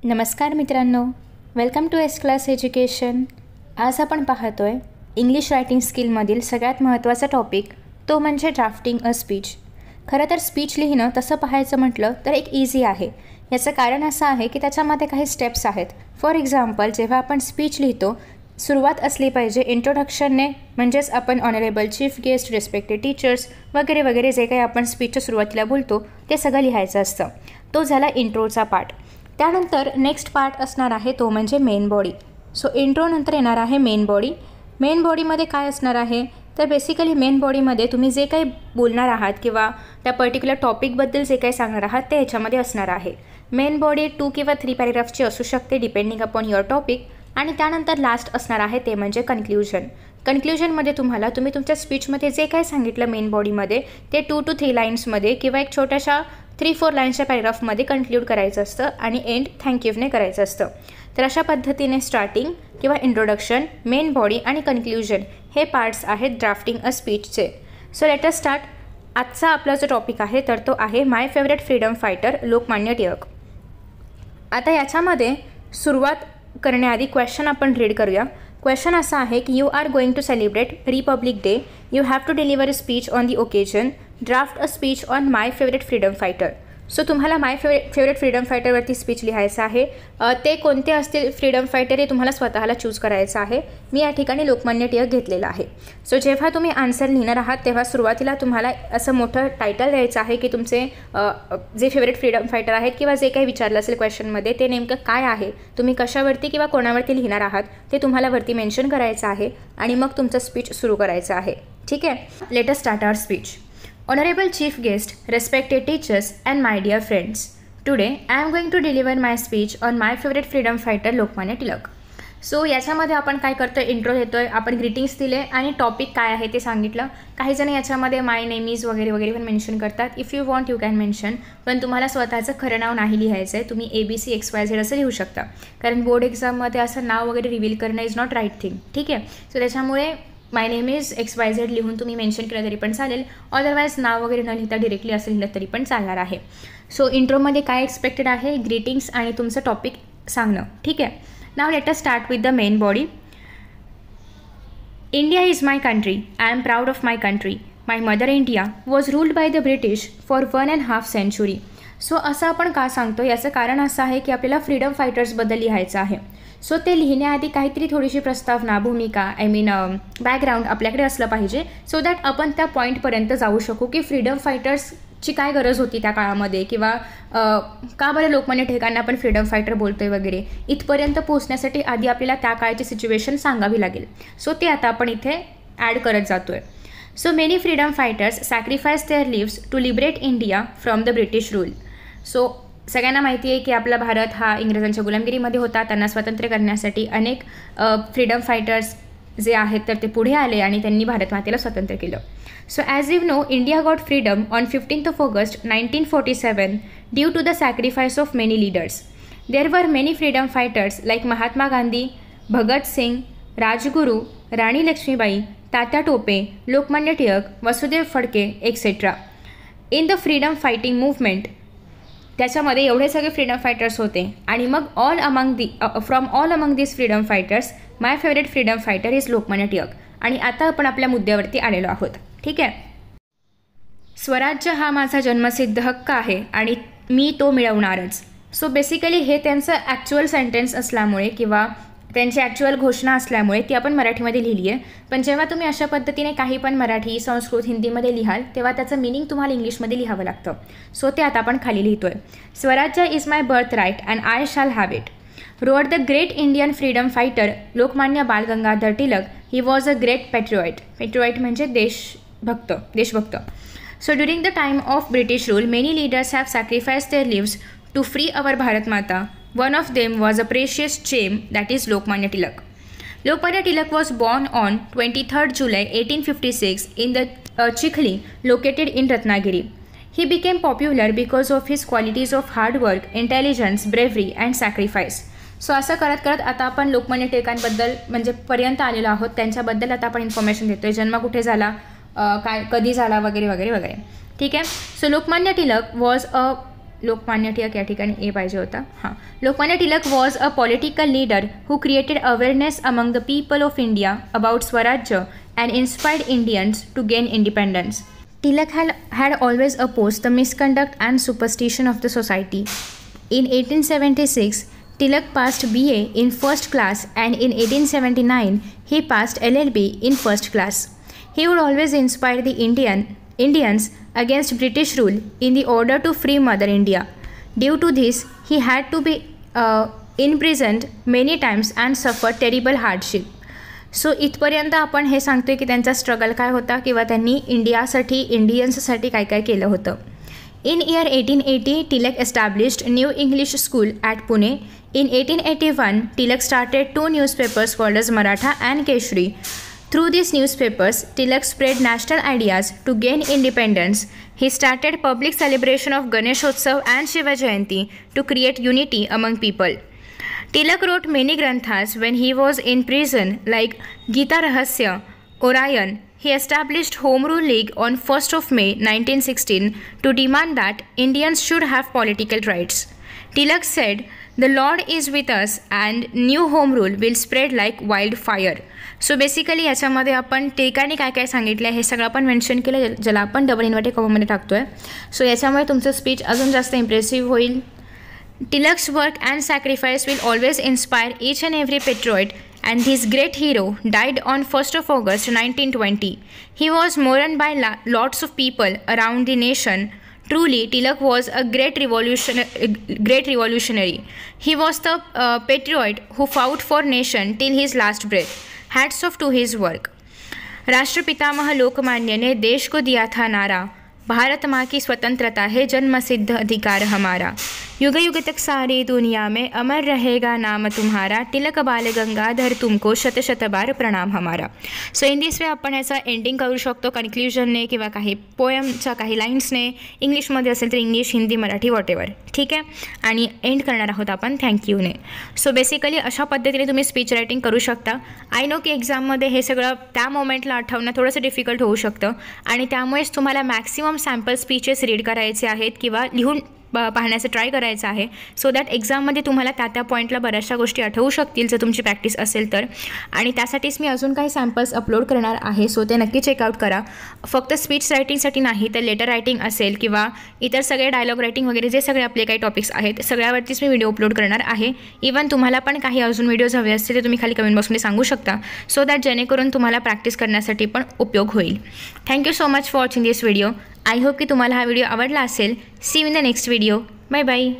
नमस्कार मित्रांनो, welcome to S class education. आज आपण पाहतोय इंग्लिश रायटिंग स्किलमधील सगळ्यात महत्त्वाचा टॉपिक, तो म्हणजे ड्राफ्टिंग अ स्पीच. खरं तर स्पीच लिहिणं तसं पाहायचं म्हटलं तर एक इझी आहे. याचं कारण असं आहे की त्याच्यामध्ये काही स्टेप्स आहेत. फॉर एक्झाम्पल, जेव्हा आपण स्पीच लिहितो सुरुवात असली पाहिजे इंट्रोडक्शनने, म्हणजेच आपण honourable chief guest, respected teachers वगैरे वगैरे जे काही आपण स्पीचच्या सुरुवातीला बोलतो ते सगळं लिहायचं असतं. तो झाला इंट्रोचा पार्ट. त्यानंतर नेक्स्ट पार्ट असणार आहे तो म्हणजे मेन बॉडी. सो इंट्रो नंतर येणार आहे मेन बॉडी. मेन बॉडीमध्ये काय असणार आहे तर बेसिकली मेन बॉडीमध्ये तुम्ही जे काही बोलणार आहात किंवा त्या पर्टिक्युलर टॉपिकबद्दल जे काही सांगणार आहात ते ह्याच्यामध्ये असणार आहे. मेन बॉडी 2 किंवा 3 पॅरेग्राफची असू शकते डिपेंडिंग अपॉन युअर टॉपिक. आणि त्यानंतर लास्ट असणार आहे ते म्हणजे कन्क्ल्युजन. कन्क्ल्युजनमध्ये तुम्ही तुमच्या स्पीचमध्ये जे काही सांगितलं मेन बॉडीमध्ये ते 2 to 3 लाईन्समध्ये किंवा एक छोट्याशा 3-4 लाईन्सच्या पॅरेग्राफमध्ये कन्क्ल्यूड करायचं असतं आणि एंड थँक्यूने करायचं असतं. तर अशा पद्धतीने स्टार्टिंग किंवा इंट्रोडक्शन, मेन बॉडी आणि कन्क्ल्युजन हे पार्ट्स आहेत ड्राफ्टिंग अ स्पीचचे. So let us start. आजचा आपला जो टॉपिक आहे तर तो आहे my favourite freedom fighter Lokmanya Tilak. आता याच्यामध्ये सुरुवात करण्याआधी क्वेश्चन आपण रीड करूया. क्वेश्चन असा आहे की you are going to celebrate republic day. You have to deliver a speech on the occasion. Draft a speech on my favourite freedom fighter. So तुम्हाला माय फेवरेट फ्रीडम फायटरवरती speech लिहायचं आहे. ते कोणते असतील फ्रीडम फायटर हे तुम्हाला स्वतःला चूज करायचं आहे. मी या ठिकाणी लोकमान्य टिळक घेतलेलं आहे. सो जेव्हा तुम्ही आन्सर लिहिणार आहात तेव्हा सुरुवातीला तुम्हाला असं मोठं टायटल द्यायचं आहे की तुमचे जे फेवरेट फ्रीडम फायटर आहेत किंवा जे काही विचारलं असेल क्वेश्चनमध्ये ते नेमकं काय आहे, तुम्ही कशावरती किंवा कोणावरती लिहिणार आहात ते तुम्हाला वरती मेन्शन करायचं आहे आणि मग तुमचं स्पीच सुरू करायचं आहे. ठीक आहे, late us start our speech. Honorable Chief Guest, respected teachers and my dear friends. Today I am going to deliver my speech on my favorite freedom fighter Lokmanya Tilak. So याच्यामध्ये आपण काय करतो, इंट्रो देतोय, आपण ग्रीटिंग्स दिले आणि टॉपिक काय आहे ते सांगितलं. काही जण याच्यामध्ये माय नेम इज वगैरे वगैरे पण मेन्शन करतात. If you want you can mention, पण तुम्हाला स्वतःचं खरं नाव नाही लिहायचं आहे. तुम्ही ABCXYZ असं लिहू शकता, कारण बोर्ड एक्झाममध्ये असं नाव वगैरे रिव्हील करणं इज नॉट राईट थिंग. ठीक आहे, सो त्याच्यामुळे माय नेम इज XYZ लिहून तुम्ही मेन्शन केलं तरी पण चालेल. अदरवाईज नाव वगैरे न लिहिता डिरेक्टली असं लिहिलं तरी पण चालणार आहे. सो इंट्रोमध्ये काय एक्सपेक्टेड आहे, ग्रीटिंग्स आणि तुमचं टॉपिक सांगणं. ठीक आहे, now let us start with the main body. India is my country. I am proud of my country. My mother India was ruled by the British for 1.5 century. So असं आपण का सांगतो, याचं कारण असं आहे की आपल्याला फ्रीडम फायटर्सबद्दल लिहायचं आहे. सो ते लिहिण्याआधी काहीतरी थोडीशी प्रस्तावना, भूमिका, बॅकग्राऊंड आपल्याकडे असलं पाहिजे, सो दॅट आपण त्या पॉईंटपर्यंत जाऊ शकू की फ्रीडम फायटर्सची काय गरज होती त्या काळामध्ये किंवा का बरं लोकमान्य टिळकांना आपण फ्रीडम फायटर बोलतोय वगैरे. इथपर्यंत पोहोचण्यासाठी आधी आपल्याला त्या काळाची सिच्युएशन सांगावी लागेल. सो ते आता आपण इथे ॲड करत जातोय. So many freedom fighters sacrifice their lives to liberate India from the British rule. So सगळ्यांना माहिती आहे की आपला भारत हा इंग्रजांच्या गुलामगिरीमध्ये होता. त्यांना स्वातंत्र्य करण्यासाठी अनेक फ्रीडम फायटर्स जे आहेत तर ते पुढे आले आणि त्यांनी भारत मातेला स्वातंत्र्य केलं. So as you know, India got freedom on 15th August 1947 due to the sacrifice of many leaders. There were many freedom fighters like Mahatma Gandhi, Bhagat Singh, Rajguru, Rani Lakshmibai, Tatya Tope, Lokmanya Tilak, Vasudev Phadke etcetera. In the freedom fighting movement, त्याच्यामध्ये एवढे सगळे फ्रीडम फायटर्स होते आणि मग from all among this freedom fighters my favourite freedom fighter is Lokmanya Tilak. आणि आता आपण आपल्या मुद्द्यावरती आलेलो आहोत. ठीक आहे, स्वराज्य हा माझा जन्मसिद्ध हक्क आहे आणि मी तो मिळवणारच. सो बेसिकली हे त्यांचं ॲक्च्युअल सेंटेन्स असल्यामुळे किंवा त्यांची ॲक्च्युअल घोषणा असल्यामुळे ती आपण मराठीमध्ये लिहिली आहे. पण जेव्हा तुम्ही अशा पद्धतीने काही पण मराठी, संस्कृत, हिंदीमध्ये लिहाल तेव्हा त्याचं मिनिंग तुम्हाला इंग्लिशमध्ये लिहावं लागतं. सो ते आता आपण खाली लिहितोय. Swarajya is my birth right and I shall have it. Road the great Indian freedom fighter Lokmanya Bal Gangadhar Tilak. He was a great patriot. Patriot म्हणजे देशभक्त. So during the time of British rule many leaders have sacrifice their lives to free our Bharat Mata. One of them was a precious gem, that is Lokmanya Tilak. Lokmanya Tilak was born on 23rd July 1856 in the Chikhli, located in Ratnagiri. He became popular because of his qualities of hard work, intelligence, bravery and sacrifice. So असं करत करत आता आपण लोकमान्य टिळकांबद्दल म्हणजे पर्यंत आलेलो आहोत. त्यांच्याबद्दल आता आपण इन्फॉर्मेशन देतोय. जन्म कुठे झाला, काय कधी झाला वगैरे वगैरे वगैरे. ठीक आहे, so Lokmanya Tilak was a Lokmanya Tilak या ठिकाणी ए पाहिजे होता. हां, Lokmanya Tilak was a political leader who created awareness among the people of India about Swarajya and inspired Indians to gain independence. Tilak had always opposed the misconduct and superstition of the society. In 1876, Tilak passed BA in first class and in 1879, he passed LLB in first class. He would always inspire the Indians against British rule in the order to free Mother India. Due to this, he had to be imprisoned many times and suffered terrible hardship. So इथपर्यंत आपण हे सांगतोय की त्यांचा struggle काय होता किंवा त्यांनी इंडियन्ससाठी काय काय केलं होतं. In year 1880 Tilak established New English School at Pune. In 1881 Tilak started 2 newspapers called as Maratha and Kesari. Through these newspapers, Tilak spread national ideas to gain independence. He started public celebration of Ganeshotsav and Shiva Jayanti to create unity among people. Tilak wrote many granthas when he was in prison like Gita Rahasya, Orion. He established Home Rule League on 1st of May 1916 to demand that Indians should have political rights. Tilak said, "The Lord is with us and new home rule will spread like wildfire." So basically याच्यामध्ये आपण टिळकांनी काय काय सांगितलं आहे हे सगळं आपण मेन्शन केलं, ज्याला आपण डबल इन्व्हर्टेड कॉमामध्ये टाकतो आहे. सो याच्यामुळे तुमचं स्पीच अजून जास्त इम्प्रेसिव्ह होईल. Tilak's work and sacrifice will always inspire each and every patriot, and this great hero died on 1st of August 1920. He was mourned by lots of people around the nation. Truly, Tilak was a great revolutionary. He was the patriot who fought for nation till his last breath. Hats off to his work. राष्ट्रपितामह Lokmanya ने देश को दिया था नारा, भारत माँ की स्वतंत्रता है जन्मसिद्ध अधिकार हमारा. युग युग तक सारी दुनिया में अमर रहेगा नाम तुम्हारा. टिळक बाल गंगाधर तुमको शत शत बार प्रणाम हमारा. सो इन दिस वे आपण ह्याचा एंडिंग करू शकतो कन्क्ल्युजनने किंवा काही पोएमच्या काही लाईन्सने. इंग्लिशमध्ये असेल तर इंग्लिश, हिंदी, मराठी, वॉटेवर. ठीक आहे. आणि एंड करणार आहोत आपण थँक्यूने. सो बेसिकली अशा पद्धतीने तुम्ही स्पीच रायटिंग करू शकता. आय नो की एक्झाममध्ये हे सगळं त्या मोमेंटला आठवणं थोडंसं डिफिकल्ट होऊ शकतं आणि त्यामुळेच तुम्हाला मॅक्सिमम सॅम्पल स्पीचेस रीड करायचे आहेत किंवा लिहून पाहण्याचं ट्राय करायचं आहे, सो दॅट एक्झाममध्ये तुम्हाला त्या पॉईंटला बऱ्याचशा गोष्टी आठवू शकतील जर तुमची प्रॅक्टिस असेल तर. आणि त्यासाठीच मी अजून काही सॅम्पल्स अपलोड करणार आहे, सो ते नक्की चेकआउट करा. फक्त स्पीच रायटिंगसाठी नाही तर लेटर रायटिंग असेल किंवा इतर सगळे डायलॉग रायटिंग वगैरे जे सगळे आपले काही टॉपिक्स आहेत सगळ्यावरतीच मी व्हिडिओ अपलोड करणार आहे. इवन तुम्हाला पण काही अजून व्हिडिओज हवे असतील ते तुम्ही खाली कमेंट बॉक्समध्ये सांगू शकता, सो दॅट जेणेकरून तुम्हाला प्रॅक्टिस करण्यासाठी पण उपयोग होईल. Thank you so much for watching this video. I hope की तुम्हाला हा व्हिडिओ आवडला असेल. See you in the next video. Bye bye.